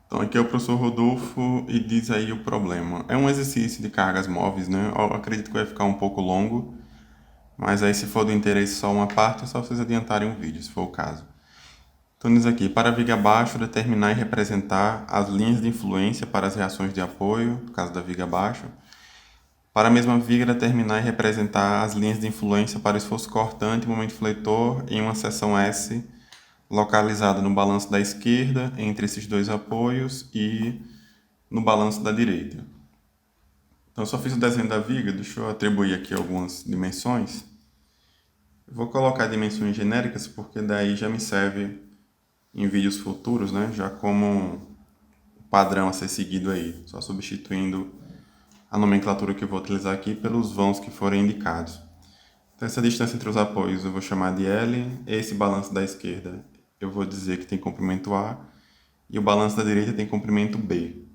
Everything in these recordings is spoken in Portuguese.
Então aqui é o professor Rodolfo e diz aí o problema. É um exercício de cargas móveis, né? Eu acredito que vai ficar um pouco longo, mas aí se for do interesse só uma parte, é só vocês adiantarem o vídeo, se for o caso. Então diz aqui, para a viga abaixo, determinar e representar as linhas de influência para as reações de apoio, no caso da viga abaixo. Para a mesma viga, determinar e representar as linhas de influência para o esforço cortante e momento fletor em uma seção S localizada no balanço da esquerda, entre esses dois apoios, e no balanço da direita. Então, eu só fiz o desenho da viga, deixa eu atribuir aqui algumas dimensões. Eu vou colocar dimensões genéricas, porque daí já me serve em vídeos futuros, né? Já como um padrão a ser seguido aí, só substituindo a nomenclatura que eu vou utilizar aqui pelos vãos que forem indicados. Então, essa distância entre os apoios eu vou chamar de L, esse balanço da esquerda eu vou dizer que tem comprimento A, e o balanço da direita tem comprimento B.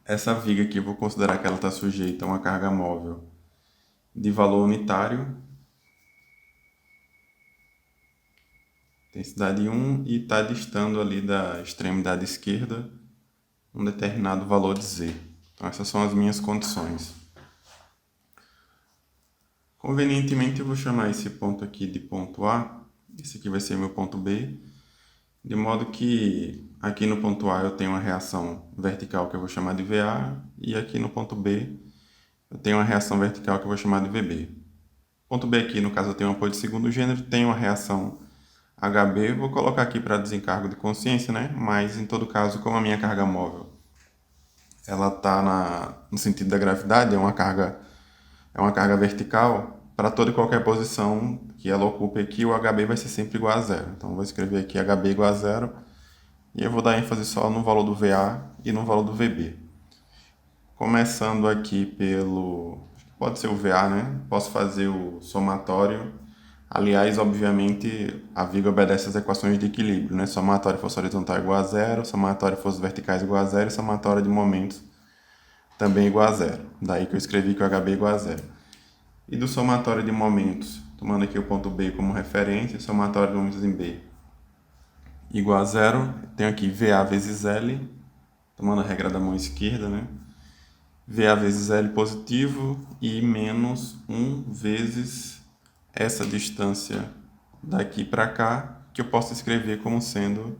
Essa viga aqui eu vou considerar que ela está sujeita a uma carga móvel de valor unitário, intensidade 1, e está distando ali da extremidade esquerda um determinado valor de Z. Então essas são as minhas condições. Convenientemente eu vou chamar esse ponto aqui de ponto A, esse aqui vai ser meu ponto B, de modo que aqui no ponto A eu tenho uma reação vertical que eu vou chamar de VA, e aqui no ponto B eu tenho uma reação vertical que eu vou chamar de VB. Ponto B aqui, no caso, eu tenho um apoio de segundo gênero, tenho uma reação HB, vou colocar aqui para desencargo de consciência, né? Mas, em todo caso, como a minha carga móvel ela está no sentido da gravidade, é uma carga vertical, para toda e qualquer posição que ela ocupe aqui, o HB vai ser sempre igual a zero. Então, eu vou escrever aqui HB igual a zero, e eu vou dar ênfase só no valor do VA e no valor do VB. Começando aqui pelo... pode ser o VA, né? Posso fazer o somatório. Aliás, obviamente, a viga obedece às equações de equilíbrio, né? Somatório força horizontal igual a zero, somatório forças verticais igual a zero, e somatório de momentos também igual a zero. Daí que eu escrevi que o HB é igual a zero. E do somatório de momentos, tomando aqui o ponto B como referência, somatório de momentos em B igual a zero, tenho aqui VA vezes L, tomando a regra da mão esquerda, né? VA vezes L positivo e menos 1 vezes essa distância daqui para cá, que eu posso escrever como sendo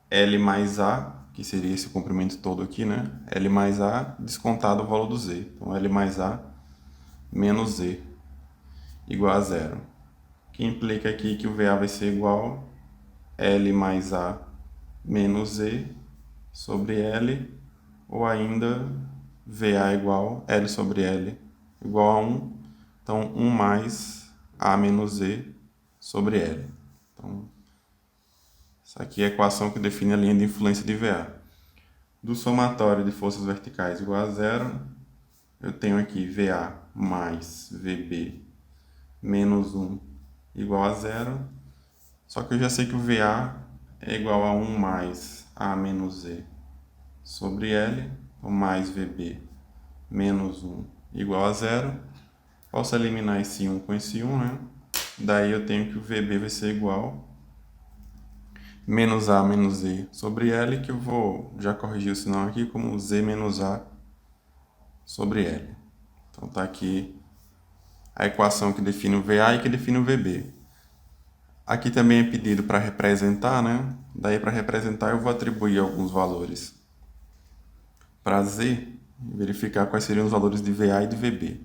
L mais A, que seria esse comprimento todo aqui, né? L mais A descontado o valor do Z. Então, L mais A menos Z igual a zero. Que implica aqui que o VA vai ser igual a L mais A menos Z sobre L, ou ainda VA igual L sobre L igual a 1. Então, 1 mais A menos Z sobre L. Então, essa aqui é a equação que define a linha de influência de VA. Do somatório de forças verticais igual a zero, eu tenho aqui VA mais VB menos 1 igual a zero. Só que eu já sei que o VA é igual a 1 mais A menos Z sobre L, então mais VB menos 1 igual a zero. Posso eliminar esse 1 com esse 1, né? Daí eu tenho que o VB vai ser igual menos A menos Z sobre L, que eu vou já corrigir o sinal aqui como Z menos A sobre L. Então tá aqui a equação que define o VA e que define o VB. Aqui também é pedido para representar, né? Daí para representar eu vou atribuir alguns valores para Z, verificar quais seriam os valores de VA e de VB.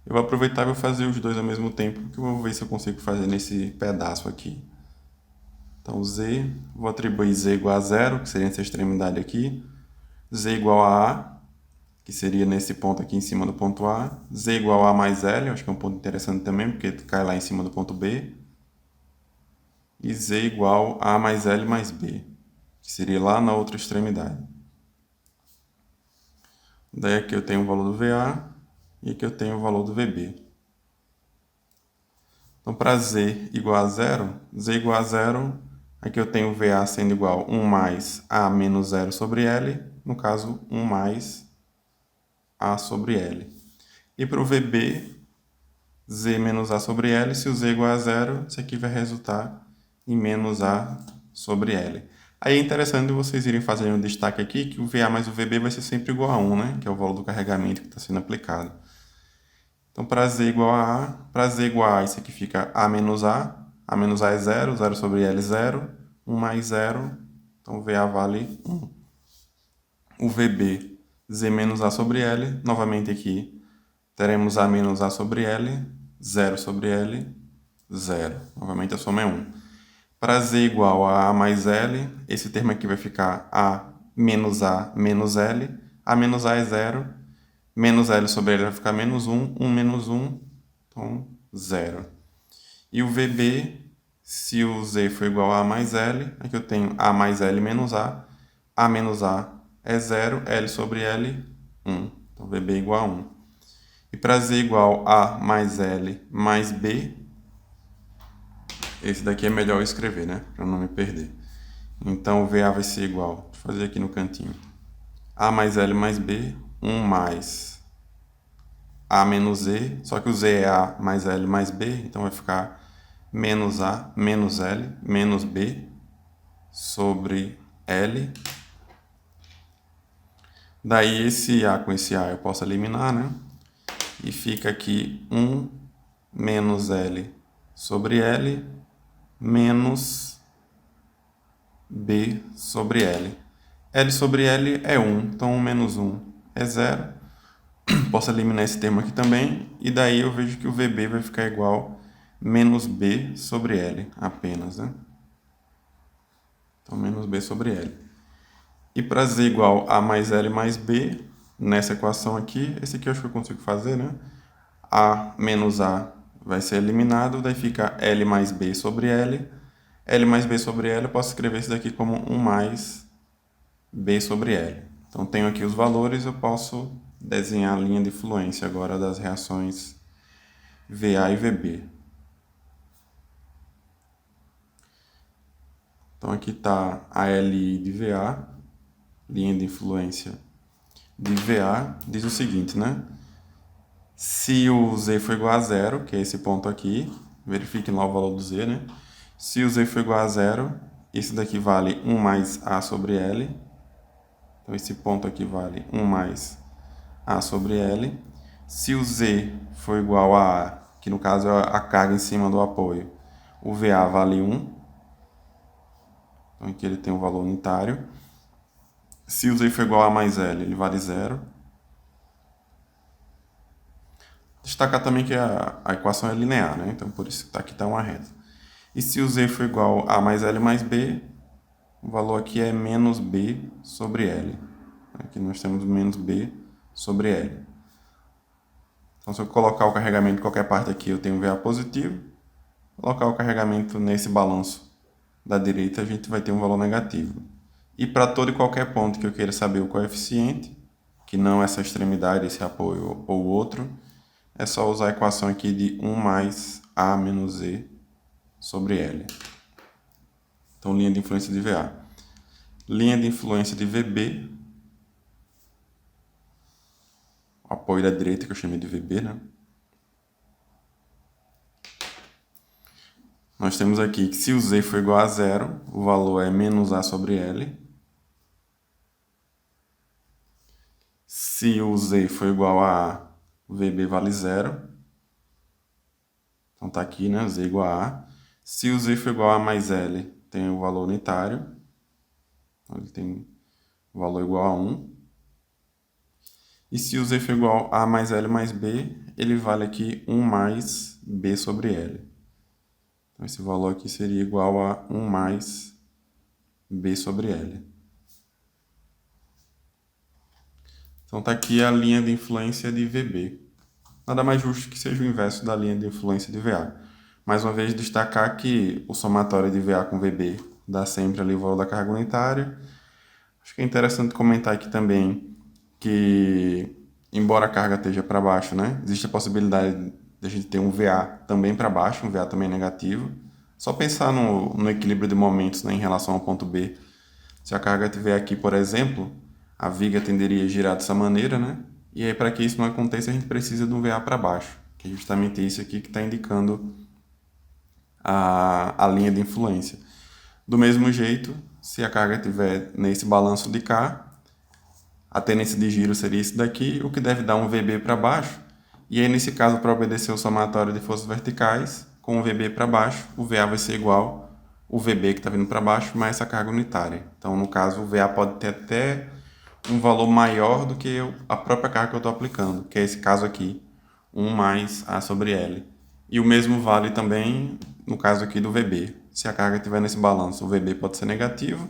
Eu vou aproveitar e vou fazer os dois ao mesmo tempo, que eu vou ver se eu consigo fazer nesse pedaço aqui. Então, Z, vou atribuir Z igual a zero, que seria essa extremidade aqui. Z igual a A, que seria nesse ponto aqui em cima do ponto A. Z igual a A mais L, acho que é um ponto interessante também, porque cai lá em cima do ponto B. E Z igual a A mais L mais B, que seria lá na outra extremidade. Daí aqui eu tenho o valor do VA e aqui eu tenho o valor do VB. Então, para Z igual a zero, Z igual a zero, aqui eu tenho o VA sendo igual a 1 mais A menos zero sobre L, no caso, 1 mais A sobre L. E para o VB, Z menos A sobre L, se o Z igual a zero, isso aqui vai resultar em menos A sobre L. Aí é interessante vocês irem fazendo um destaque aqui que o VA mais o VB vai ser sempre igual a 1, né? Que é o valor do carregamento que está sendo aplicado. Então, para Z igual a A, para Z igual a A, isso aqui fica A menos A. A menos A é 0, 0 sobre L, 0. 1 mais 0, então o VA vale 1. O VB, Z menos A sobre L, novamente aqui, teremos A menos A sobre L, 0 sobre L, 0. Novamente a soma é 1. Para Z igual a A mais L, esse termo aqui vai ficar A menos L. A menos A é 0. Menos L sobre L vai ficar menos 1. 1 menos 1, então 0. E o VB, se o Z for igual a A mais L, aqui eu tenho A mais L menos A. A menos A é 0. L sobre L, 1. Então VB igual a 1. E para Z igual a mais L mais B, esse daqui é melhor eu escrever, né? Para não me perder. Então o VA vai ser igual, deixa eu fazer aqui no cantinho, A mais L mais B, 1 mais A menos Z, só que o Z é A mais L mais B, então vai ficar menos A menos L menos B sobre L. Daí esse A com esse A eu posso eliminar, né? E fica aqui 1 menos L sobre L menos B sobre L. L sobre L é 1, então 1 menos 1 é 0. Posso eliminar esse termo aqui também, e daí eu vejo que o VB vai ficar igual a menos B sobre L apenas, né? Então, menos B sobre L. E para Z igual a mais L mais B, nessa equação aqui, esse aqui eu acho que eu consigo fazer, né? A menos A vai ser eliminado, daí fica L mais B sobre L. L mais B sobre L, eu posso escrever isso daqui como 1 mais B sobre L. Então, tenho aqui os valores, eu posso desenhar a linha de fluência agora das reações VA e VB. Então, aqui está a LI de VA, linha de influência de VA, diz o seguinte, né? Se o Z for igual a 0, que é esse ponto aqui, verifique lá o valor do Z, né? Se o Z for igual a 0, esse daqui vale 1 mais A sobre L. Então, esse ponto aqui vale 1 mais A sobre L. Se o Z for igual a A, que no caso é a carga em cima do apoio, o VA vale 1. Então, aqui ele tem um valor unitário. Se o Z for igual a mais L, ele vale 0. Destacar também que a equação é linear, né? Então, por isso que aqui está uma reta. E se o Z for igual a mais L mais B, o valor aqui é menos B sobre L. Aqui nós temos menos B sobre L. Então, se eu colocar o carregamento em qualquer parte aqui, eu tenho VA positivo. Colocar o carregamento nesse balanço da direita, a gente vai ter um valor negativo. E para todo e qualquer ponto que eu queira saber o coeficiente, que não essa extremidade, esse apoio ou outro, é só usar a equação aqui de 1 mais A menos E sobre L. Então, linha de influência de VA. Linha de influência de VB. O apoio da direita, que eu chamei de VB, né? Nós temos aqui que se o Z for igual a 0, o valor é menos A sobre L. Se o Z for igual a A, o VB vale 0. Então tá aqui, né? Z igual a A. Se o Z for igual a mais L, tem o valor unitário. Então, ele tem o valor igual a 1. E se o Z for igual a mais L mais B, ele vale aqui 1 mais B sobre L. Então, esse valor aqui seria igual a 1 mais B sobre L. Então, está aqui a linha de influência de VB. Nada mais justo que seja o inverso da linha de influência de VA. Mais uma vez, destacar que o somatório de VA com VB dá sempre ali o valor da carga unitária. Acho que é interessante comentar aqui também que, embora a carga esteja para baixo, né, existe a possibilidade de a gente ter um VA também para baixo, um VA também negativo. Só pensar no equilíbrio de momentos, né, em relação ao ponto B. Se a carga estiver aqui, por exemplo, a viga tenderia a girar dessa maneira, né? E aí, para que isso não aconteça, a gente precisa de um VA para baixo, que é justamente isso aqui que está indicando a linha de influência. Do mesmo jeito, se a carga estiver nesse balanço de cá, a tendência de giro seria isso daqui, o que deve dar um VB para baixo. E aí, nesse caso, para obedecer o somatório de forças verticais, com o VB para baixo, o VA vai ser igual o VB que está vindo para baixo mais essa carga unitária. Então, no caso, o VA pode ter até um valor maior do que a própria carga que eu estou aplicando, que é esse caso aqui, 1 mais A sobre L. E o mesmo vale também no caso aqui do VB. Se a carga estiver nesse balanço, o VB pode ser negativo,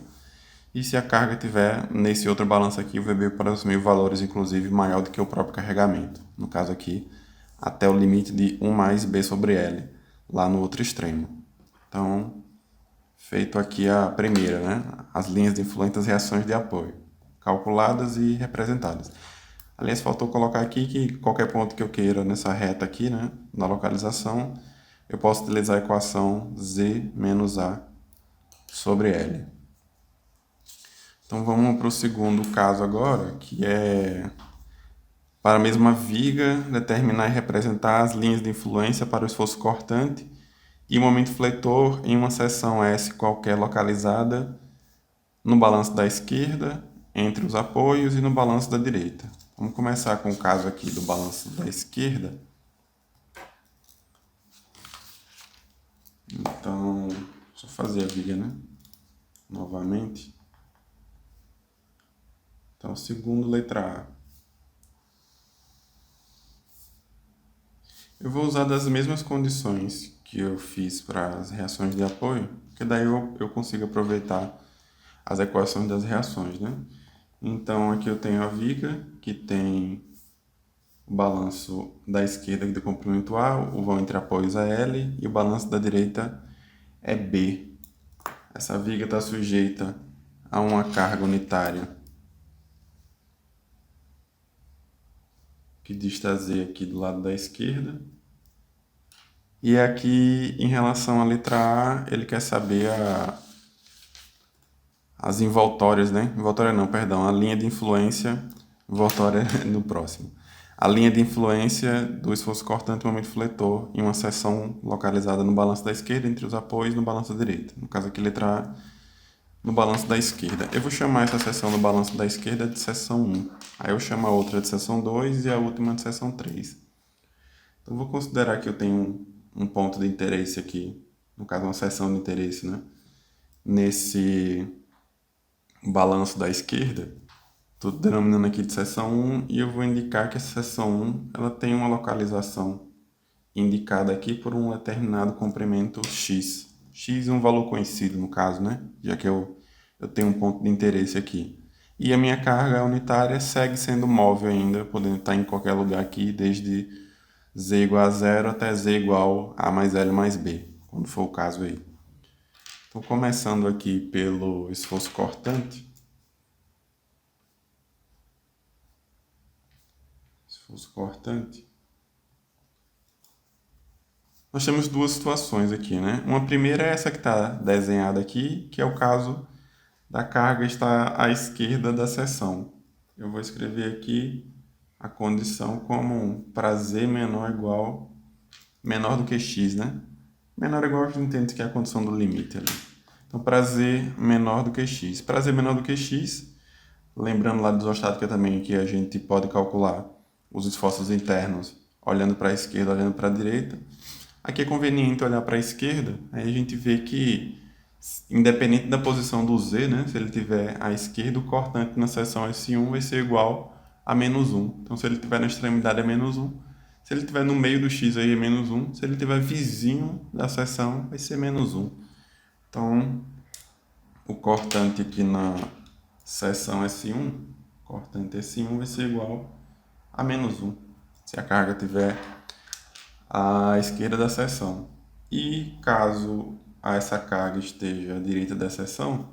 e se a carga estiver nesse outro balanço aqui, o VB pode assumir valores, inclusive, maior do que o próprio carregamento. No caso aqui, até o limite de 1 mais B sobre L, lá no outro extremo. Então, feito aqui a primeira, né? As linhas de influência das reações de apoio, calculadas e representadas. Aliás, faltou colocar aqui que qualquer ponto que eu queira nessa reta aqui, né, na localização, eu posso utilizar a equação Z menos A sobre L. Então vamos para o segundo caso agora, que é para a mesma viga determinar e representar as linhas de influência para o esforço cortante e o momento fletor em uma seção S qualquer localizada no balanço da esquerda, entre os apoios e no balanço da direita. Vamos começar com o caso aqui do balanço da esquerda. Então, deixa eu fazer a viga, né? Novamente. Então, segundo, letra A. Eu vou usar das mesmas condições que eu fiz para as reações de apoio, que daí eu consigo aproveitar as equações das reações, né? Então, aqui eu tenho a viga, que tem o balanço da esquerda do comprimento A, o vão entre apoios é L, e o balanço da direita é B. Essa viga está sujeita a uma carga unitária que dista Z aqui do lado da esquerda. E aqui, em relação à letra A, ele quer saber as envoltórias, né? Envoltória não, perdão, a linha de influência, envoltória no próximo. A linha de influência do esforço cortante e momento fletor em uma seção localizada no balanço da esquerda, entre os apoios, no balanço da direita. No caso aqui, letra A, no balanço da esquerda. Eu vou chamar essa seção no balanço da esquerda de seção 1. Aí eu chamo a outra de seção 2 e a última de seção 3. Então, eu vou considerar que eu tenho um ponto de interesse aqui, no caso, uma seção de interesse, né? Nesse balanço da esquerda. Estou denominando aqui de seção 1 e eu vou indicar que essa seção 1 ela tem uma localização indicada aqui por um determinado comprimento x. X é um valor conhecido no caso, né? Já que eu tenho um ponto de interesse aqui. E a minha carga unitária segue sendo móvel ainda, podendo estar em qualquer lugar aqui, desde Z igual a 0 até Z igual a mais L mais B, quando for o caso aí. Então, começando aqui pelo esforço cortante. Esforço cortante. Nós temos duas situações aqui, né? Uma primeira é essa que está desenhada aqui, que é o caso da carga estar à esquerda da seção. Eu vou escrever aqui a condição como para Z menor do que x, né? Menor ou igual a gente entende que é a condição do limite ali. Então, para Z menor do que x. Para Z menor do que x, lembrando lá do isostática também que a gente pode calcular os esforços internos olhando para a esquerda, olhando para a direita. Aqui é conveniente olhar para a esquerda, aí a gente vê que, independente da posição do Z, né, se ele estiver à esquerda, o cortante na seção S1 vai ser igual a menos 1. Então, se ele estiver na extremidade é menos 1. Se ele estiver no meio do x aí é menos 1. Se ele estiver vizinho da seção, vai ser menos 1. Então, o cortante aqui na seção S1, cortante S1 vai ser igual a menos 1. Se a carga estiver à esquerda da seção. E caso essa carga esteja à direita da seção,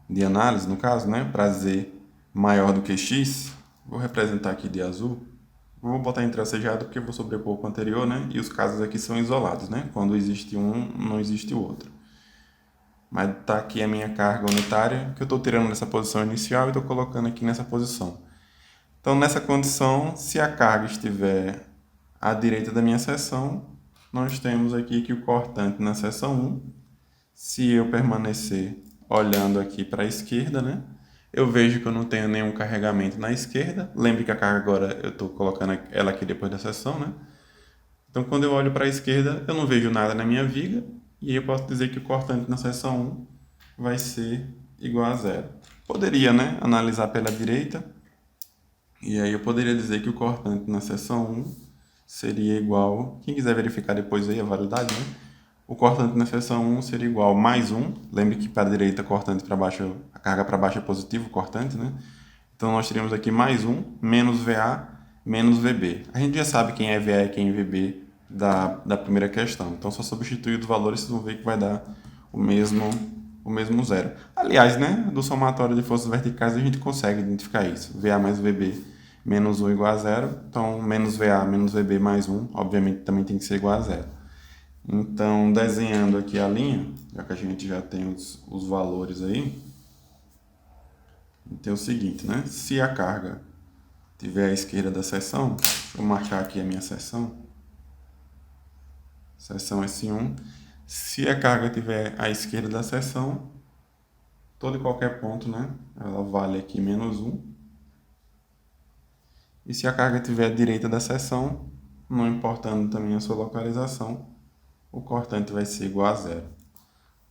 de análise no caso, né, para Z maior do que x, vou representar aqui de azul. Vou botar em tracejado porque eu vou sobrepor com o anterior, né, e os casos aqui são isolados, né, quando existe um, não existe o outro. Mas está aqui a minha carga unitária, que eu estou tirando dessa posição inicial e estou colocando aqui nessa posição. Então, nessa condição, se a carga estiver à direita da minha seção, nós temos aqui que o cortante na seção 1, se eu permanecer olhando aqui para a esquerda, né? Eu vejo que eu não tenho nenhum carregamento na esquerda. Lembre que a carga agora eu estou colocando ela aqui depois da seção, né? Então, quando eu olho para a esquerda, eu não vejo nada na minha viga. E aí eu posso dizer que o cortante na seção 1 vai ser igual a zero. Poderia, né, analisar pela direita. E aí eu poderia dizer que o cortante na seção 1 seria igual... Quem quiser verificar depois aí a validade, né? O cortante na seção 1 seria igual a mais 1. Lembre que para a direita, cortante para baixo, a carga para baixo é positivo, cortante, né? Então, nós teríamos aqui mais 1, menos VA, menos VB. A gente já sabe quem é VA e quem é VB da primeira questão. Então, só substituir os valores, vocês vão ver que vai dar o mesmo zero. Aliás, né, do somatório de forças verticais, a gente consegue identificar isso. VA mais VB menos 1 igual a zero. Então, menos VA menos VB mais 1, obviamente, também tem que ser igual a zero. Então, desenhando aqui a linha, já que a gente já tem os valores aí, tem o seguinte, né? Se a carga tiver à esquerda da seção, vou marcar aqui a minha seção S1. Se a carga tiver à esquerda da seção, todo e qualquer ponto, né? Ela vale aqui menos 1. E se a carga tiver à direita da seção, não importando também a sua localização, o cortante vai ser igual a zero.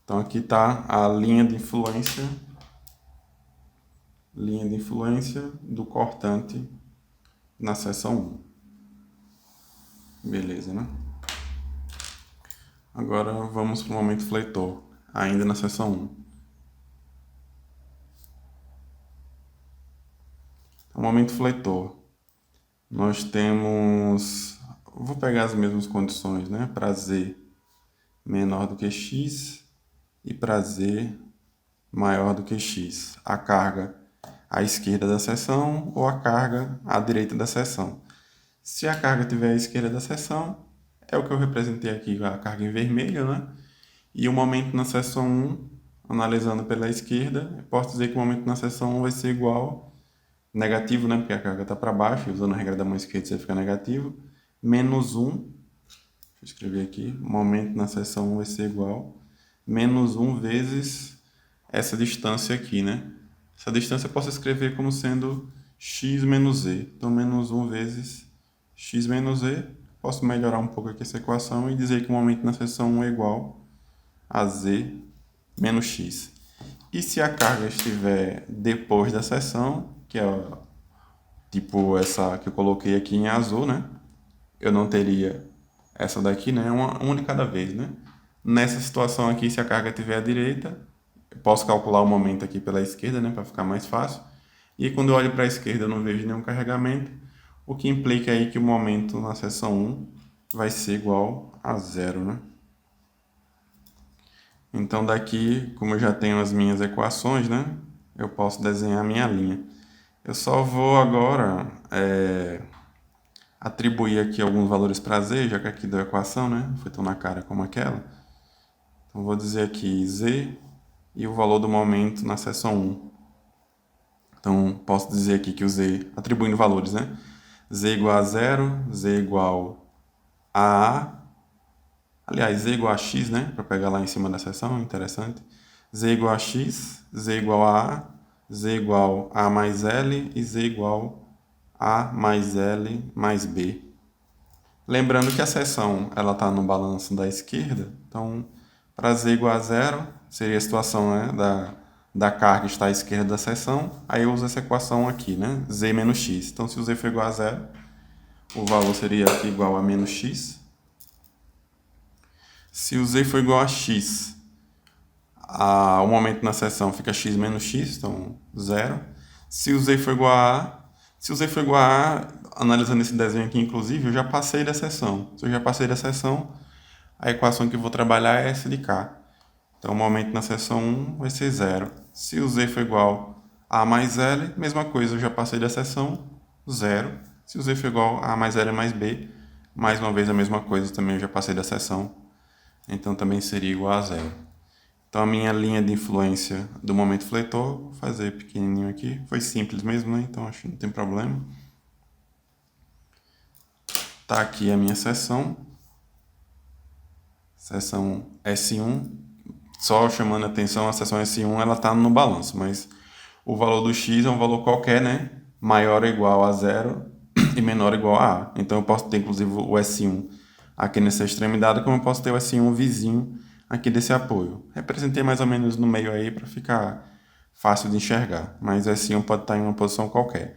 Então aqui está a linha de influência do cortante na seção 1. Beleza, né? Agora vamos para o momento fletor, ainda na seção 1. Então, momento fletor, nós temos... Vou pegar as mesmas condições, né? Para Z menor do que X e para Z maior do que X. A carga à esquerda da seção ou a carga à direita da seção. Se a carga estiver à esquerda da seção, é o que eu representei aqui, a carga em vermelho, né? E o momento na seção 1, analisando pela esquerda, eu posso dizer que o momento na seção 1 vai ser igual, negativo, né? Porque a carga está para baixo, e usando a regra da mão esquerda você fica negativo, menos 1, deixa eu escrever aqui, o momento na seção 1 vai ser igual, menos 1 vezes essa distância aqui, né? Essa distância eu posso escrever como sendo x menos z. Então, menos 1 vezes x menos z. Posso melhorar um pouco aqui essa equação e dizer que o momento na seção 1 é igual a z menos x. E se a carga estiver depois da seção, que é tipo essa que eu coloquei aqui em azul, né? Eu não teria essa daqui, né? Uma de cada vez, né? Nessa situação aqui, se a carga estiver à direita, eu posso calcular o momento aqui pela esquerda, né? Para ficar mais fácil. E quando eu olho para a esquerda, eu não vejo nenhum carregamento, o que implica aí que o momento na seção 1 vai ser igual a zero, né? Então, daqui, como eu já tenho as minhas equações, né? Eu posso desenhar a minha linha. Eu só vou agora atribuir aqui alguns valores para z, já que aqui deu a equação, né? Foi tão na cara como aquela. Então, vou dizer aqui z e o valor do momento na seção 1. Então, posso dizer aqui que o z, atribuindo valores, né? Z igual a 0, z igual a A. Aliás, z igual a x, né? Para pegar lá em cima da seção, interessante. Z igual a x, z igual a A, z igual a mais L e z igual a mais L mais B. Lembrando que a seção ela está no balanço da esquerda, então para z igual a 0 seria a situação, né, da carga estar à esquerda da seção, aí eu uso essa equação aqui, né, z menos x. Então se o z for igual a 0, o valor seria aqui igual a menos x. Se o z for igual a x, o momento na seção fica x menos x, então 0. Se o z for igual a se o z for igual a analisando esse desenho aqui, inclusive, eu já passei da seção. Se eu já passei da seção, a equação que eu vou trabalhar é essa de cá. Então, o momento na seção 1 vai ser 0. Se o z for igual a mais L, mesma coisa, eu já passei da seção, 0. Se o z for igual a mais L mais B, mais uma vez a mesma coisa, também eu já passei da seção, então também seria igual a 0. Então, a minha linha de influência do momento fletor, vou fazer pequenininho aqui, foi simples mesmo, né? Então acho que não tem problema. Tá aqui a minha seção S1, só chamando a atenção, a seção S1 ela está no balanço, mas o valor do x é um valor qualquer, né? Maior ou igual a zero e menor ou igual a A. Então eu posso ter inclusive o S1 aqui nessa extremidade, como eu posso ter o S1 vizinho aqui desse apoio. Representei mais ou menos no meio aí para ficar fácil de enxergar, mas o S1 pode estar em uma posição qualquer.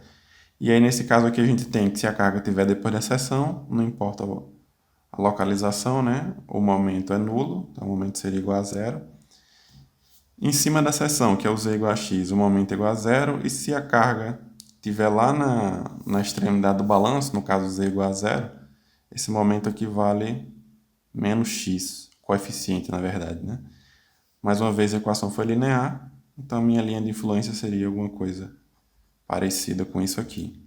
E aí nesse caso aqui a gente tem que se a carga estiver depois da seção, não importa a localização, né? O momento é nulo, então o momento seria igual a zero. Em cima da seção, que é o z igual a x, o momento é igual a zero, e se a carga estiver lá na extremidade do balanço, no caso z igual a zero, esse momento aqui vale menos x, coeficiente na verdade, né? Mais uma vez a equação foi linear, então minha linha de influência seria alguma coisa parecida com isso aqui.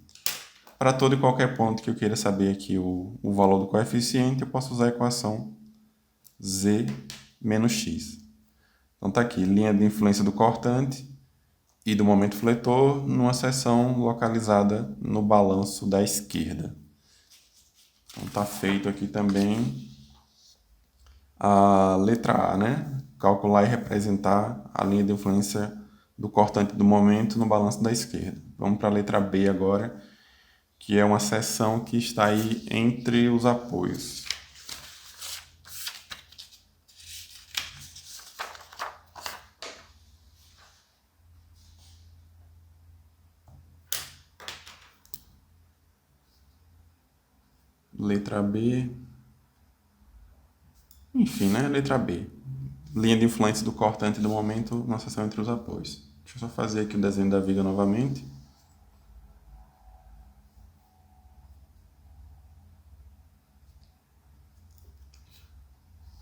Para todo e qualquer ponto que eu queira saber aqui o valor do coeficiente, eu posso usar a equação z menos x. Então está aqui, linha de influência do cortante e do momento fletor numa seção localizada no balanço da esquerda. Então está feito aqui também a letra A, né? Calcular e representar a linha de influência do cortante do momento no balanço da esquerda. Vamos para a letra B agora, que é uma seção que está aí entre os apoios. Letra B. Enfim, né? Letra B. Linha de influência do cortante do momento na seção entre os apoios. Deixa eu só fazer aqui o desenho da viga novamente.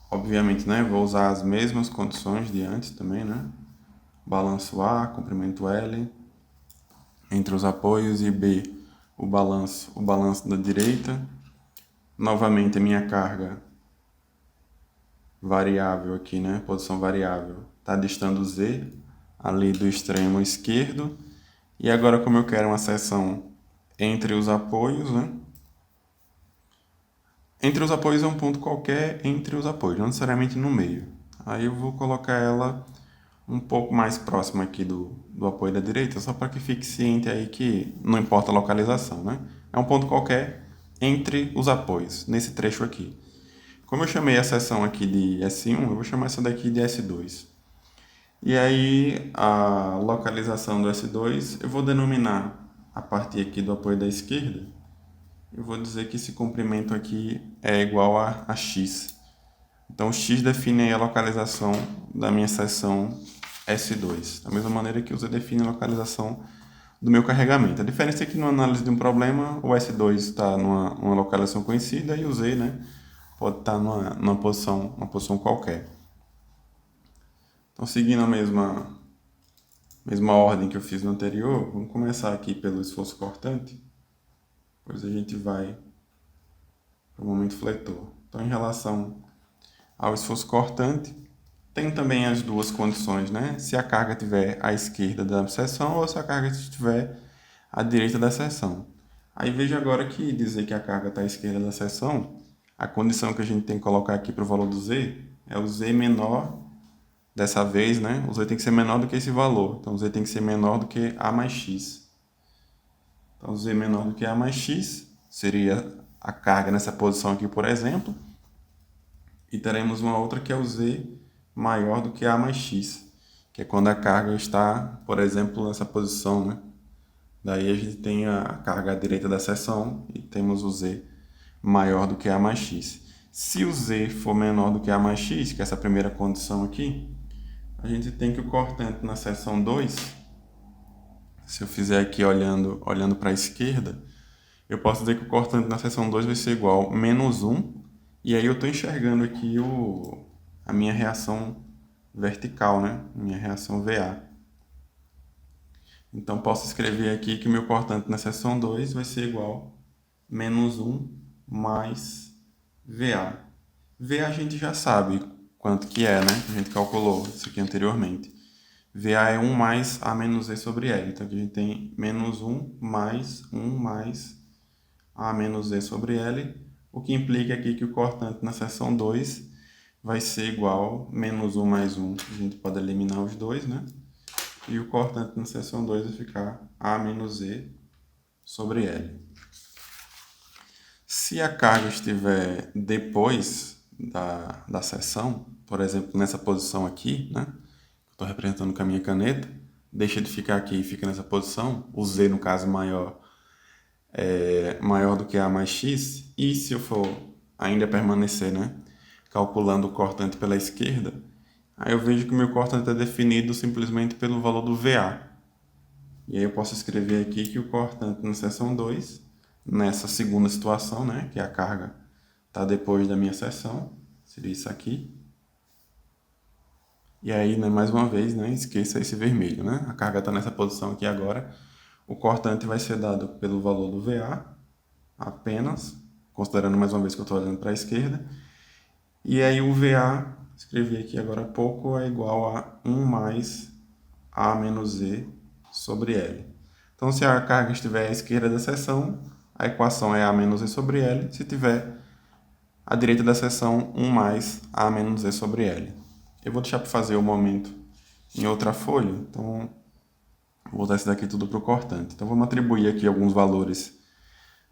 Obviamente, né? Vou usar as mesmas condições de antes também, né? Balanço A, comprimento L, entre os apoios, e B, o balanço da direita. Novamente a minha carga variável aqui, né? Posição variável, está distando Z ali do extremo esquerdo. E agora, como eu quero uma seção entre os apoios, né? Entre os apoios é um ponto qualquer entre os apoios, não necessariamente no meio. Aí eu vou colocar ela um pouco mais próxima aqui do apoio da direita, só para que fique ciente aí que não importa a localização, né? É um ponto qualquer entre os apoios, nesse trecho aqui. Como eu chamei a seção aqui de S1, eu vou chamar essa daqui de S2. E aí, a localização do S2, eu vou denominar a partir aqui do apoio da esquerda, eu vou dizer que esse comprimento aqui é igual a x. Então, x define a localização da minha seção S2, da mesma maneira que o z define a localização do meu carregamento. A diferença é que na análise de um problema, o S2 está numa localização conhecida e o z, né, pode estar numa posição qualquer. Então, seguindo a mesma ordem que eu fiz no anterior, vamos começar aqui pelo esforço cortante, depois a gente vai para o momento fletor. Então, em relação ao esforço cortante, tem também as duas condições, né? Se a carga estiver à esquerda da seção ou se a carga estiver à direita da seção. Aí veja agora que dizer que a carga está à esquerda da seção, a condição que a gente tem que colocar aqui para o valor do z é o z menor, dessa vez, né? O z tem que ser menor do que esse valor. Então, o z tem que ser menor do que a mais x. Então, z menor do que a mais x seria a carga nessa posição aqui, por exemplo. E teremos uma outra que é o z maior do que a mais x, que é quando a carga está, por exemplo, nessa posição, né? Daí a gente tem a carga à direita da seção e temos o z maior do que a mais x. Se o z for menor do que a mais x, que é essa primeira condição aqui, a gente tem que o cortante na seção 2, se eu fizer aqui olhando para a esquerda, eu posso dizer que o cortante na seção 2 vai ser igual a menos 1, e aí eu estou enxergando aqui a minha reação vertical, né? Minha reação VA. Então, posso escrever aqui que o meu cortante na seção 2 vai ser igual a menos 1 mais VA. VA a gente já sabe quanto que é, né? A gente calculou isso aqui anteriormente. VA é 1 mais A menos E sobre L. Então, aqui a gente tem menos 1 mais A menos E sobre L, o que implica aqui que o cortante na seção 2 vai ser igual a menos 1 mais 1. A gente pode eliminar os dois, né? E o cortante na seção 2 vai ficar A menos E sobre L. Se a carga estiver depois da seção, por exemplo, nessa posição aqui, né? Estou representando com a minha caneta, deixa de ficar aqui e fica nessa posição, o Z, no caso, maior do que A mais X, e se eu for ainda permanecer, né? Calculando o cortante pela esquerda, aí eu vejo que o meu cortante é definido simplesmente pelo valor do VA. E aí eu posso escrever aqui que o cortante na seção 2, nessa segunda situação, né, que a carga está depois da minha seção, seria isso aqui. E aí, né, mais uma vez, né, esqueça esse vermelho, né? A carga está nessa posição aqui agora. O cortante vai ser dado pelo valor do VA, apenas, considerando mais uma vez que eu estou olhando para a esquerda. E aí o VA, escrevi aqui agora há pouco, é igual a 1 mais A menos E sobre L. Então, se a carga estiver à esquerda da seção, a equação é A menos E sobre L. Se tiver à direita da seção, 1 mais A menos E sobre L. Eu vou deixar para fazer o momento em outra folha, então vou botar isso daqui tudo para o cortante. Então, vamos atribuir aqui alguns valores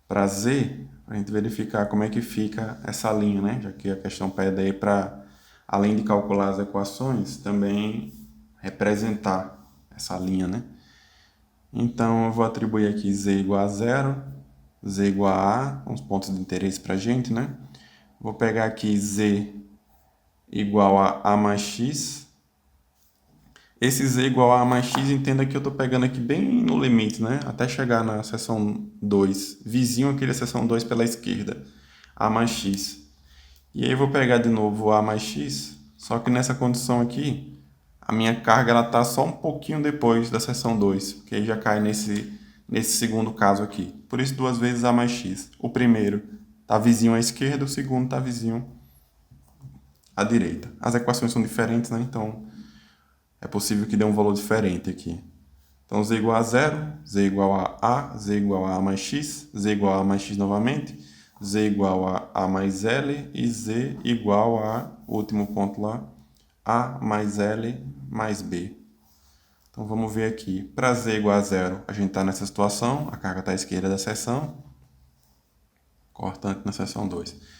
para Z, para a gente verificar como é que fica essa linha, né? Já que a questão pede aí para, além de calcular as equações, também representar essa linha, né? Então, eu vou atribuir aqui Z igual a 0, Z igual a A, uns pontos de interesse para a gente, né? Vou pegar aqui Z igual a A mais X. Esse Z igual a A mais X, entenda que eu estou pegando aqui bem no limite, né? Até chegar na seção 2, vizinho aqui da seção 2 pela esquerda, A mais X. E aí eu vou pegar de novo A mais X, só que nessa condição aqui, a minha carga está só um pouquinho depois da seção 2, que aí já cai nesse segundo caso aqui. Por isso, duas vezes A mais X. O primeiro está vizinho à esquerda, o segundo está vizinho à direita. As equações são diferentes, né? Então, é possível que dê um valor diferente aqui. Então, Z igual a 0, Z igual a, Z igual a mais X, Z igual a A mais X novamente, Z igual a A mais L e Z igual a, último ponto lá, A mais L mais B. Então, vamos ver aqui. Para Z igual a 0, a gente está nessa situação, a carga está à esquerda da seção, cortante na seção 2.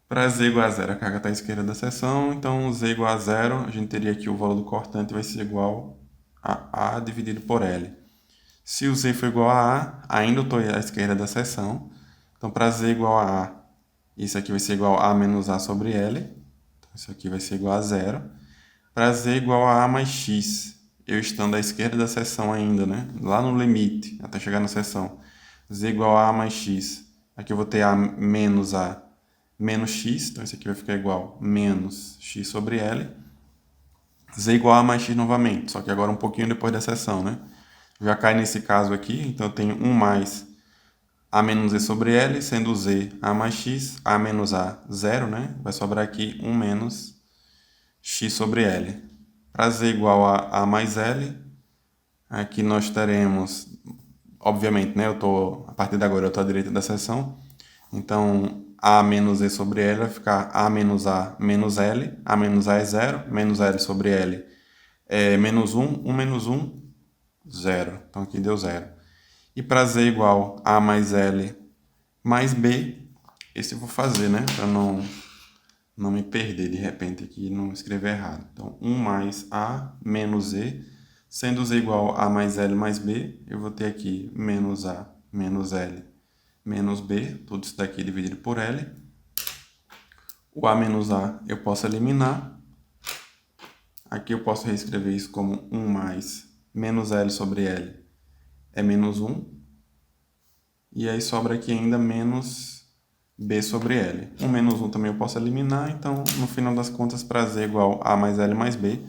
Para Z igual a 0, a carga está à esquerda da seção, então Z igual a 0, a gente teria aqui o valor do cortante vai ser igual a A dividido por L. Se o Z for igual a A, ainda eu estou à esquerda da seção, então para Z igual a A, isso aqui vai ser igual a menos A sobre L, então isso aqui vai ser igual a 0. Para Z igual a mais X, eu estando à esquerda da seção ainda, né? Lá no limite, até chegar na seção. Z igual a mais X, aqui eu vou ter A menos A menos X, então isso aqui vai ficar igual a menos X sobre L. Z igual a mais X novamente, só que agora um pouquinho depois da seção, né? Já cai nesse caso aqui, então eu tenho 1 mais A menos E sobre L, sendo Z A mais X, A menos A, 0, né? Vai sobrar aqui 1 menos X sobre L. Para Z igual a mais L, aqui nós teremos, obviamente, né? A partir de agora eu estou à direita da seção, então A menos E sobre L vai ficar A menos L, A menos A é 0, menos L sobre L é menos 1, 1 menos 1, 0. Então aqui deu 0. E para Z igual A mais L mais B, esse eu vou fazer, né? Para não me perder de repente aqui e não escrever errado. Então 1 mais A menos E, sendo Z igual a mais L mais B, eu vou ter aqui menos A menos L menos B, tudo isso daqui dividido por L. O A menos A eu posso eliminar. Aqui eu posso reescrever isso como 1 mais menos L sobre L é menos 1. E aí sobra aqui ainda menos B sobre L. 1 menos 1 também eu posso eliminar, então no final das contas, para Z igual a mais L mais B,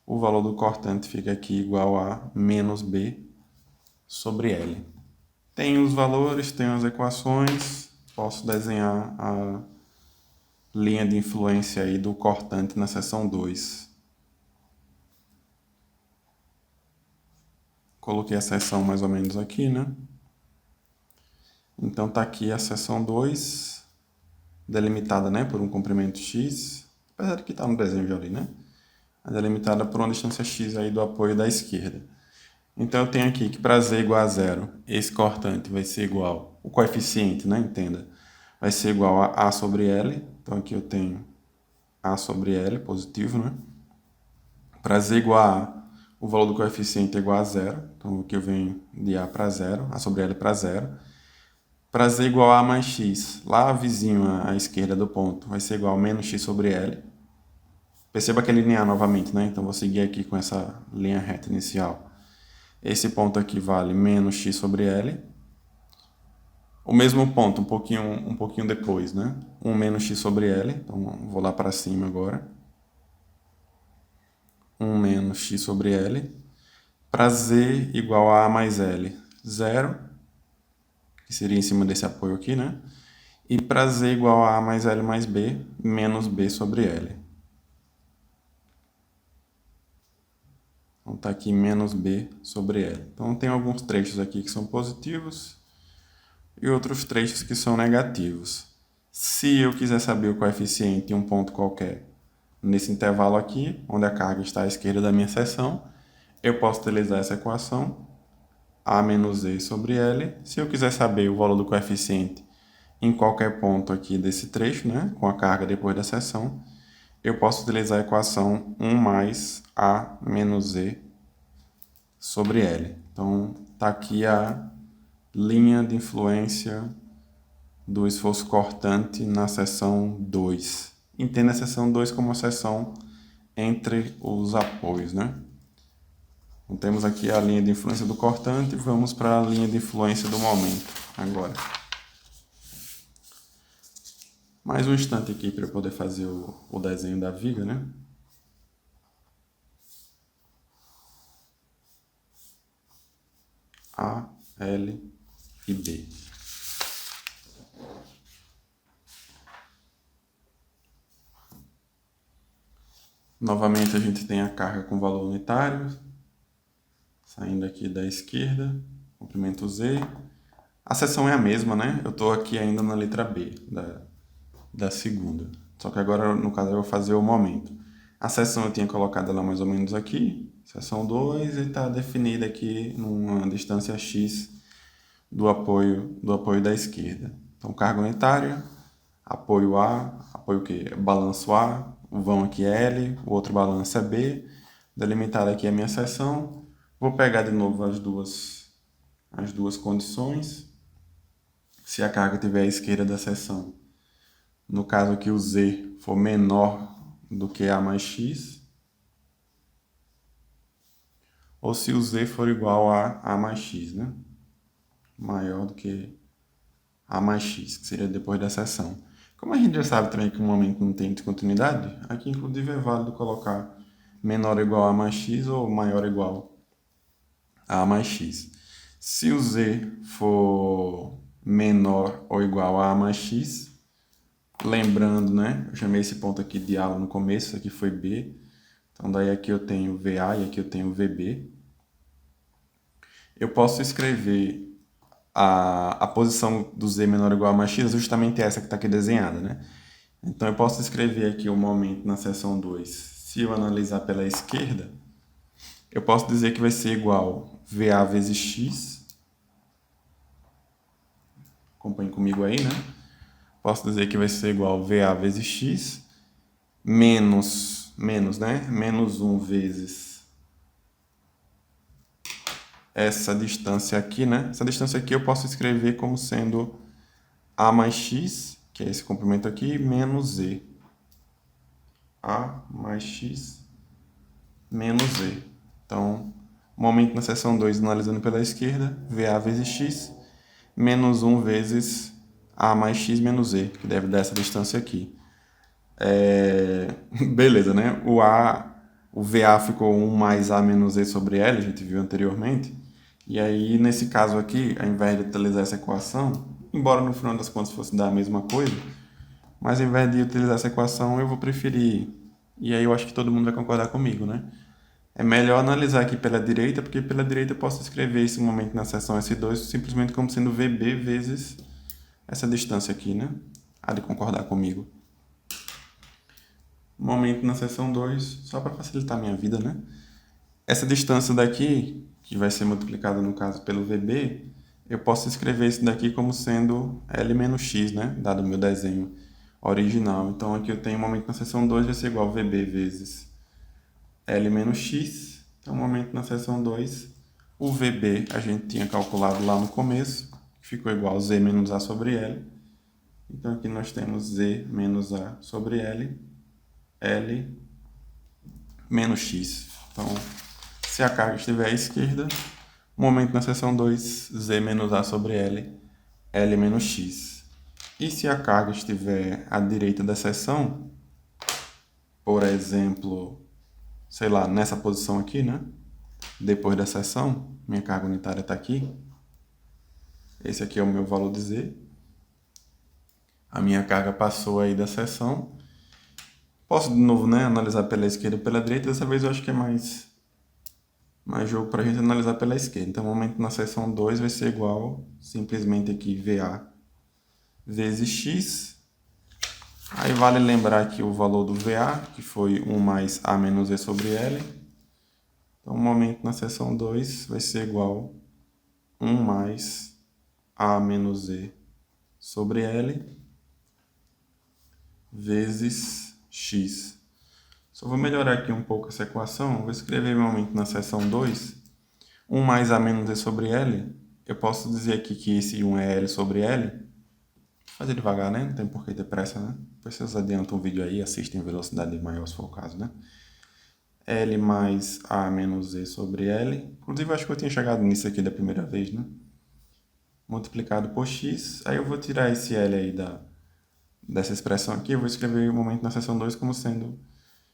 o valor do cortante fica aqui igual a menos B sobre L. Tem os valores, tem as equações, posso desenhar a linha de influência aí do cortante na seção 2. Coloquei a seção mais ou menos aqui, né? Então tá aqui a seção 2, delimitada, né, por um comprimento X. apesar de que está no desenho já ali, né? É delimitada por uma distância x aí do apoio da esquerda. Então eu tenho aqui que para z igual a zero, esse cortante vai ser igual, o coeficiente, né? Entenda, vai ser igual a sobre L. Então aqui eu tenho a sobre L, positivo, né? Para z igual a, o valor do coeficiente é igual a zero. Então aqui eu venho de a para zero, a sobre L para zero. Para z igual a mais x, lá vizinho à esquerda do ponto, vai ser igual a menos x sobre L. Perceba que é linear novamente, né? Então vou seguir aqui com essa linha reta inicial. Esse ponto aqui vale menos x sobre L. O mesmo ponto, um pouquinho depois, né? 1 menos x sobre L. Então vou lá para cima agora. 1 menos x sobre L. Para z igual a mais L, 0. Que seria em cima desse apoio aqui, né? E para z igual a mais L mais B, menos B sobre L. Então está aqui menos B sobre L. Então tem alguns trechos aqui que são positivos e outros trechos que são negativos. Se eu quiser saber o coeficiente em um ponto qualquer, nesse intervalo aqui, onde a carga está à esquerda da minha seção, eu posso utilizar essa equação, A menos E sobre L. Se eu quiser saber o valor do coeficiente em qualquer ponto aqui desse trecho, né, com a carga depois da seção, eu posso utilizar a equação 1 mais A menos E sobre L. Então, está aqui a linha de influência do esforço cortante na seção 2. Entenda a seção 2 como a seção entre os apoios, né? Então, temos aqui a linha de influência do cortante, vamos para a linha de influência do momento agora. Mais um instante aqui para eu poder fazer o desenho da viga, né? A, L e B. Novamente a gente tem a carga com valor unitário, saindo aqui da esquerda, comprimento Z. A seção é a mesma, né? Eu estou aqui ainda na letra B da segunda. Só que agora, no caso, eu vou fazer o momento. A seção eu tinha colocado ela mais ou menos aqui, seção 2, e está definida aqui numa distância x do apoio da esquerda. Então, carga unitária, apoio A, apoio que balanço A, o vão aqui é L, o outro balanço é B, delimitada aqui a minha seção. Vou pegar de novo as duas condições. Se a carga estiver à esquerda da seção, no caso aqui o Z for menor do que A mais X, ou se o Z for igual a A mais X, né? Maior do que A mais X, que seria depois da seção. Como a gente já sabe também que o momento não tem descontinuidade, aqui inclusive é válido colocar menor ou igual a mais x ou maior ou igual a mais x. Se o z for menor ou igual a mais x, lembrando, né, eu chamei esse ponto aqui de A no começo, isso aqui foi B, então daí aqui eu tenho VA e aqui eu tenho VB. Eu posso escrever a posição do z menor ou igual a mais x é justamente essa que está aqui desenhada, né? Então, eu posso escrever aqui o momento na seção 2. Se eu analisar pela esquerda, eu posso dizer que vai ser igual VA vezes x. Acompanhe comigo aí, né? Posso dizer que vai ser igual VA vezes x menos, né? Menos 1 vezes essa distância aqui, né? Essa distância aqui eu posso escrever como sendo A mais x, que é esse comprimento aqui, menos Z. A mais x menos Z. Então, momento na seção 2, analisando pela esquerda, VA vezes x, menos 1 vezes A mais x menos Z, que deve dar essa distância aqui. Beleza, né? O VA ficou 1 mais A menos Z sobre L, a gente viu anteriormente. E aí, nesse caso aqui, ao invés de utilizar essa equação, embora no final das contas fosse dar a mesma coisa, mas ao invés de utilizar essa equação, eu vou preferir, e aí eu acho que todo mundo vai concordar comigo, né? É melhor analisar aqui pela direita, porque pela direita eu posso escrever esse momento na seção S2 simplesmente como sendo VB vezes essa distância aqui, né? Há de concordar comigo. momento na seção 2, só para facilitar a minha vida, né? Essa distância daqui, que vai ser multiplicada no caso pelo VB, eu posso escrever isso daqui como sendo L menos X, né? Dado o meu desenho original. Então aqui eu tenho o momento na seção 2 vai ser igual a VB vezes L menos X. Então o momento na seção 2, o VB a gente tinha calculado lá no começo, que ficou igual a Z menos A sobre L. Então aqui nós temos Z menos A sobre L, L menos X. Então, se a carga estiver à esquerda, momento na seção 2, Z menos A sobre L, L menos X. E se a carga estiver à direita da seção, por exemplo, sei lá, nessa posição aqui, né? Depois da seção, minha carga unitária está aqui. Esse aqui é o meu valor de Z. A minha carga passou aí da seção. Posso, de novo, né, analisar pela esquerda ou pela direita. Dessa vez eu acho que é mais jogo para a gente analisar pela esquerda. Então, o momento na seção 2 vai ser igual, simplesmente aqui, VA vezes X. Aí vale lembrar aqui o valor do VA, que foi 1 mais A menos E sobre L. Então, o momento na seção 2 vai ser igual a 1 mais A menos E sobre L vezes X. Só vou melhorar aqui um pouco essa equação. Vou escrever meu momento na seção 2. 1 mais A menos E sobre L. Eu posso dizer aqui que esse 1 é L sobre L. Vou fazer devagar, né? Não tem por que ter pressa, né? Depois vocês adiantam o vídeo aí, assistem em velocidade maior se for o caso, né? L mais A menos E sobre L. Inclusive, eu acho que eu tinha chegado nisso aqui da primeira vez, né? Multiplicado por X. Aí eu vou tirar esse L aí dessa expressão aqui. Eu vou escrever o momento na seção 2 como sendo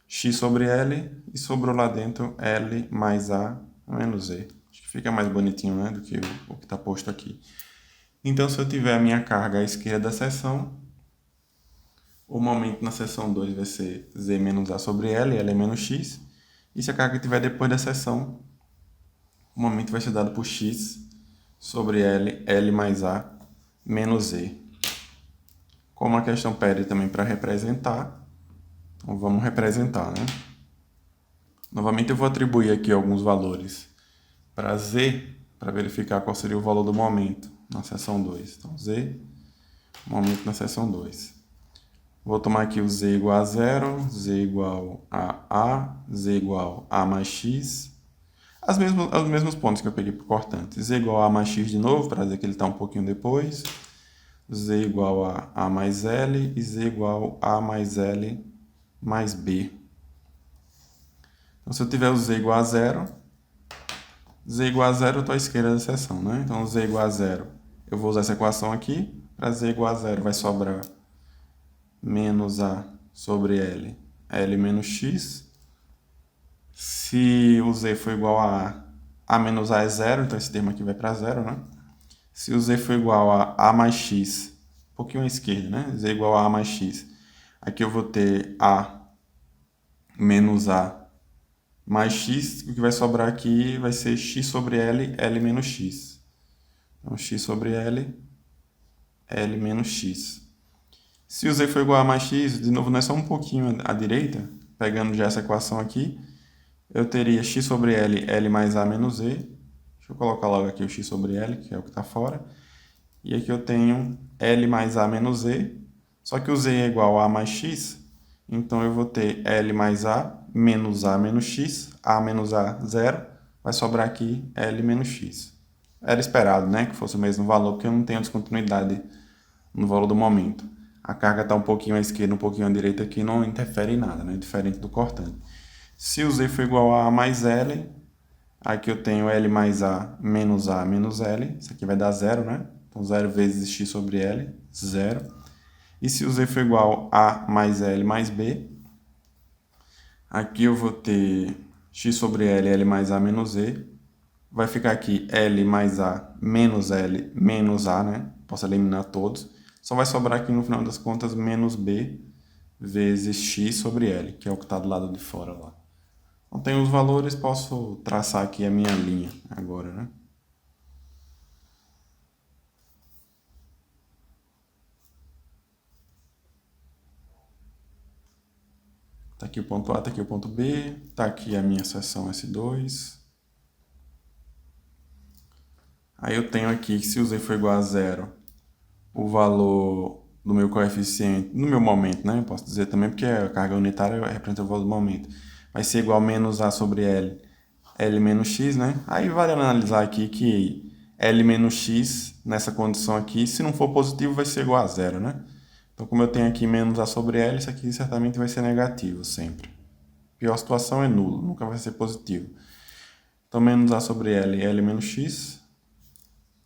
X sobre L. E sobrou lá dentro L mais A menos E. Acho que fica mais bonitinho, né? Do que o que está posto aqui. Então, se eu tiver a minha carga à esquerda da seção, o momento na seção 2 vai ser Z menos A sobre L, L é menos X. E se a carga estiver depois da seção, o momento vai ser dado por X sobre L, L mais A menos E. Como a questão pede também para representar, então vamos representar, né? Novamente eu vou atribuir aqui alguns valores para Z, para verificar qual seria o valor do momento na seção 2. Então, Z, momento na seção 2. Vou tomar aqui o Z igual a 0, Z igual a A, Z igual a mais X. Os mesmos pontos que eu peguei por cortante. Z igual a mais X de novo, para dizer que ele está um pouquinho depois. Z igual a A mais L e Z igual a mais L mais B. Então, se eu tiver o Z igual a 0, Z igual a 0 eu estou à esquerda da seção, né? Então, Z igual a 0, eu vou usar essa equação aqui. Para Z igual a 0 vai sobrar menos A sobre L, L menos X. Se o Z for igual a A menos A é 0, então esse termo aqui vai para 0, né? Se o Z for igual a A mais X, um pouquinho à esquerda, né? Z igual a A mais X. Aqui eu vou ter A menos A mais X. O que vai sobrar aqui vai ser X sobre L, L menos X. Então, X sobre L, L menos X. Se o Z for igual a mais X, de novo, não é só um pouquinho à direita, pegando já essa equação aqui, eu teria x sobre L, L mais A menos E. Deixa eu colocar logo aqui o x sobre L, que é o que está fora. E aqui eu tenho L mais A menos E. Só que o Z é igual a mais X. Então, eu vou ter L mais A menos X. A menos A, 0. Vai sobrar aqui L menos X. Era esperado, né, que fosse o mesmo valor, porque eu não tenho descontinuidade no valor do momento. A carga está um pouquinho à esquerda, um pouquinho à direita aqui, não interfere em nada, né, diferente do cortante. Se o Z for igual a mais L, aqui eu tenho L mais A menos L. Isso aqui vai dar 0, né? Então, 0 vezes x sobre L, 0. E se o Z for igual a mais L mais B, aqui eu vou ter x sobre L, L mais A menos E. Vai ficar aqui L mais A menos L menos A, né? Posso eliminar todos. Só vai sobrar aqui no final das contas menos B vezes x sobre L, que é o que está do lado de fora lá. Então, tenho os valores, posso traçar aqui a minha linha agora, né? aqui o ponto A, está aqui o ponto B, está aqui a minha seção S2. Aí eu tenho aqui que se o Z for igual a zero, o valor do meu coeficiente, no meu momento, né? Eu posso dizer também porque a carga unitária representa o valor do momento. Vai ser igual a menos A sobre L, L menos X, né? Aí vale analisar aqui que L menos X, nessa condição aqui, se não for positivo, vai ser igual a zero, né? Então, como eu tenho aqui menos A sobre L, isso aqui certamente vai ser negativo sempre. Pior situação é nulo, nunca vai ser positivo. Então, menos A sobre L, L menos X.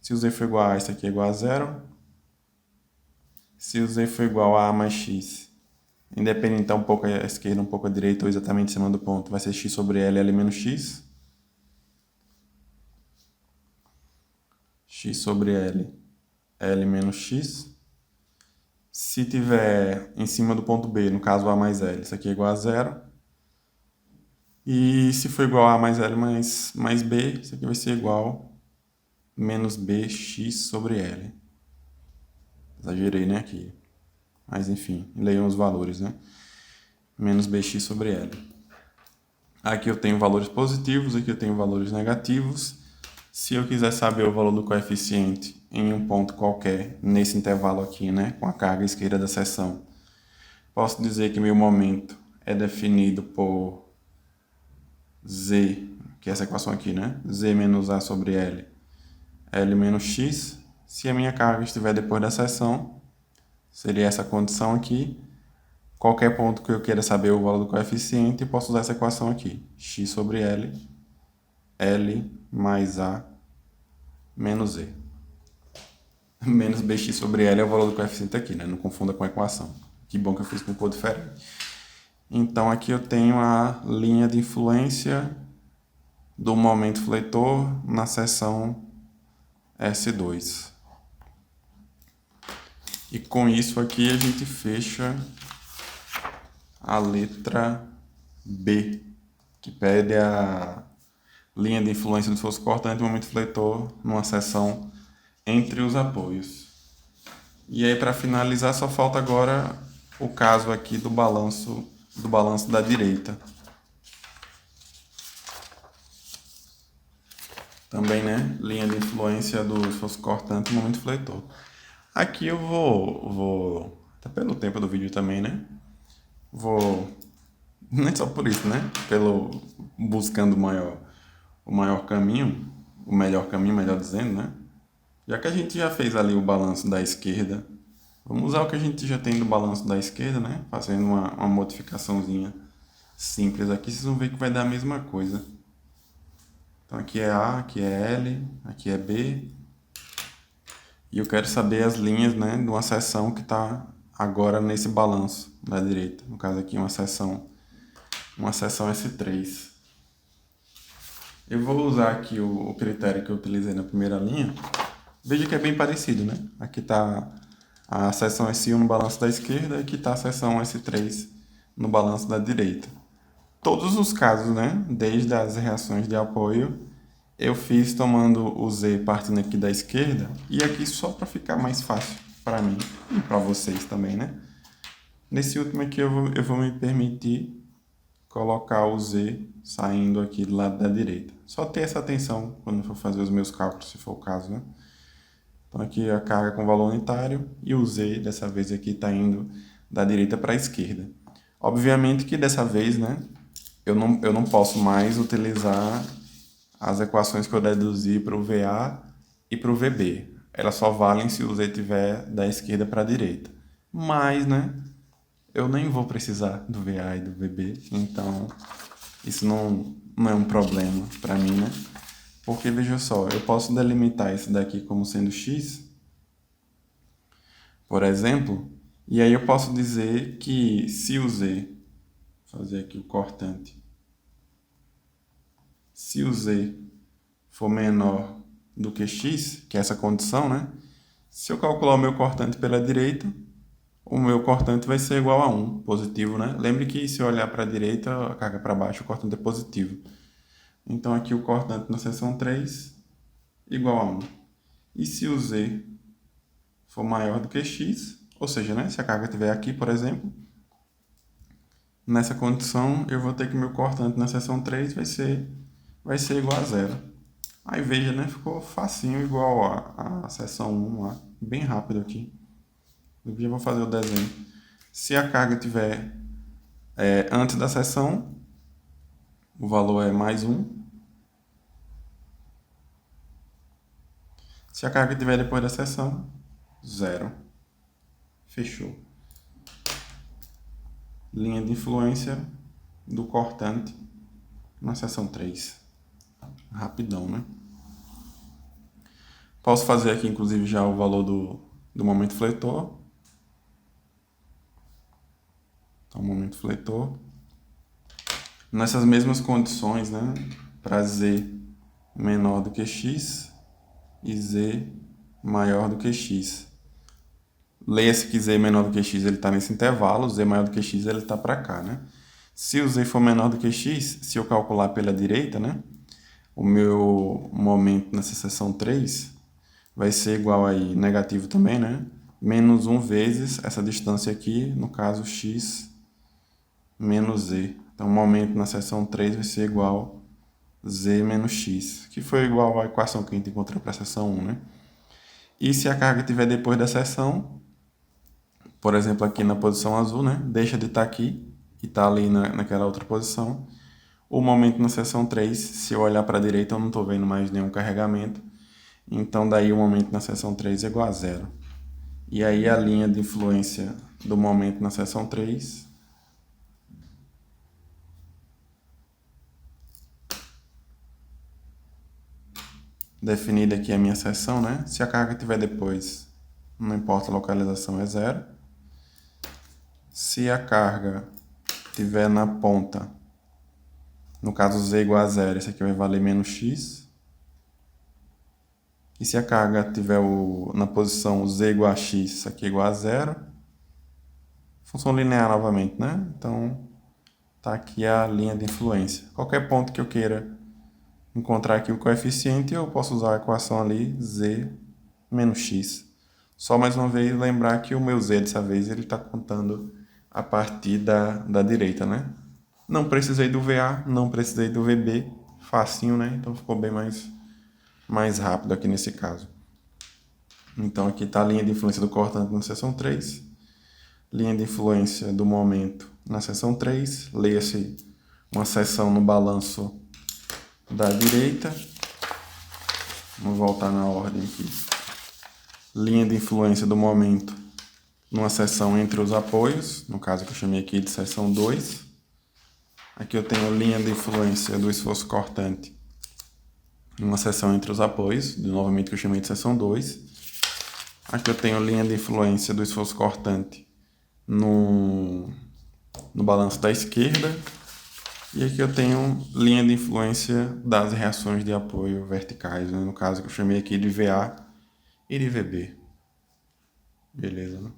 Se o Z for igual a, isso aqui é igual a zero. Se o Z for igual a mais X, independente um pouco à esquerda, um pouco à direita, ou exatamente em cima do ponto, vai ser X sobre L, L menos X. X sobre L, L menos X. Se tiver em cima do ponto B, no caso A mais L, isso aqui é igual a zero. E se for igual a A mais L mais B, isso aqui vai ser igual a menos BX sobre L. Exagerei, né, aqui. Mas, enfim, leiam os valores, né? Menos BX sobre L. Aqui eu tenho valores positivos, aqui eu tenho valores negativos. Se eu quiser saber o valor do coeficiente em um ponto qualquer, nesse intervalo aqui, né, com a carga esquerda da seção, posso dizer que meu momento é definido por Z, que é essa equação aqui, né? Z menos A sobre L, L menos X. Se a minha carga estiver depois da seção, seria essa condição aqui. Qualquer ponto que eu queira saber o valor do coeficiente, eu posso usar essa equação aqui. X sobre L, L mais A menos Z. Menos BX sobre L é o valor do coeficiente aqui, né? Não confunda com a equação. Que bom que eu fiz com cor diferente. Então, aqui eu tenho a linha de influência do momento fletor na seção S2. E com isso aqui a gente fecha a letra B, que pede a linha de influência do esforço cortante e momento fletor numa seção entre os apoios. E aí, para finalizar, só falta agora o caso aqui do balanço da direita. Também, né? Linha de influência do esforço cortante e momento fletor. Aqui eu vou até pelo tempo do vídeo também, né? Nem só por isso, né? Buscando o maior caminho, o melhor caminho, melhor dizendo, né? Já que a gente já fez ali o balanço da esquerda, vamos usar o que a gente já tem do balanço da esquerda, né? Fazendo uma modificaçãozinha simples aqui, vocês vão ver que vai dar a mesma coisa. Então aqui é A, aqui é L, aqui é B. E eu quero saber as linhas, né, de uma seção que está agora nesse balanço da direita. No caso aqui uma seção S3. Eu vou usar aqui o critério que eu utilizei na primeira linha. Veja que é bem parecido, né? Aqui está a seção S1 no balanço da esquerda e aqui está a seção S3 no balanço da direita. Todos os casos, né? Desde as reações de apoio, eu fiz tomando o Z partindo aqui da esquerda e aqui só para ficar mais fácil para mim e para vocês também, né? Nesse último aqui eu vou me permitir colocar o Z saindo aqui do lado da direita. Só ter essa atenção quando for fazer os meus cálculos, se for o caso, né? Então aqui a carga com valor unitário e o Z dessa vez aqui está indo da direita para a esquerda. Obviamente que dessa vez, né, eu não posso mais utilizar as equações que eu deduzi para o VA e para o VB. Elas só valem se o Z estiver da esquerda para a direita. Mas, né, eu nem vou precisar do VA e do VB, então isso não é um problema para mim, né? Porque, veja só, eu posso delimitar isso daqui como sendo x, por exemplo, e aí eu posso dizer que se o Z, vou fazer aqui o cortante, se o Z for menor do que x, que é essa condição, né? Se eu calcular o meu cortante pela direita, o meu cortante vai ser igual a 1, positivo, né? Lembre que se eu olhar para a direita, a carga para baixo, o cortante é positivo. Então aqui o cortante na seção 3 igual a 1. E se o Z for maior do que x, ou seja, né, se a carga estiver aqui, por exemplo, Nessa condição, eu vou ter que meu cortante na seção 3 vai ser igual a zero. Aí veja, né? Ficou facinho, igual a seção 1 lá. Bem rápido aqui. Depois eu vou fazer o desenho. Se a carga tiver antes da seção, o valor é mais 1. Se a carga estiver depois da seção, 0. Fechou. Linha de influência do cortante na seção 3. Rapidão, né? Posso fazer aqui, inclusive, já o valor do momento fletor. Então, momento fletor. Nessas mesmas condições, né? Para Z menor do que X e Z maior do que X. Leia-se que Z menor do que X ele está nesse intervalo, Z maior do que X ele está para cá, né? Se o Z for menor do que X, se eu calcular pela direita, né? O meu momento nessa seção 3 vai ser igual aí, negativo também, né? Menos 1 vezes essa distância aqui, no caso X menos Z. Então o momento na seção 3 vai ser igual Z menos X, que foi igual à equação que a gente encontrou para a seção 1, né? E se a carga estiver depois da seção, por exemplo, aqui na posição azul, né? Deixa de estar aqui e está ali naquela outra posição. O momento na seção 3, se eu olhar para a direita, eu não estou vendo mais nenhum carregamento. Então, daí o momento na seção 3 é igual a zero. E aí a linha de influência do momento na seção 3... Definida aqui a minha seção, né? Se a carga estiver depois, não importa a localização, é zero. Se a carga estiver na ponta, no caso Z igual a zero, isso aqui vai valer menos X. E se a carga estiver na posição Z igual a X, isso aqui é igual a zero. Função linear novamente, né? Então, tá aqui a linha de influência. Qualquer ponto que eu queira encontrar aqui o coeficiente, eu posso usar a equação ali, Z menos X. Só mais uma vez lembrar que o meu Z dessa vez ele está contando a partir da direita, né? Não precisei do VA, não precisei do VB, facinho, né? Então ficou bem mais rápido aqui nesse caso. Então aqui está a linha de influência do cortante na seção 3, linha de influência do momento na seção 3, leia-se uma seção no balanço da direita. Vamos voltar na ordem aqui. Linha de influência do momento numa seção entre os apoios, no caso que eu chamei aqui de seção 2. Aqui eu tenho linha de influência do esforço cortante numa seção entre os apoios, novamente que eu chamei de seção 2. Aqui eu tenho linha de influência do esforço cortante no balanço da esquerda. E aqui eu tenho linha de influência das reações de apoio verticais, né? No caso que eu chamei aqui de VA e de VB. Beleza, né?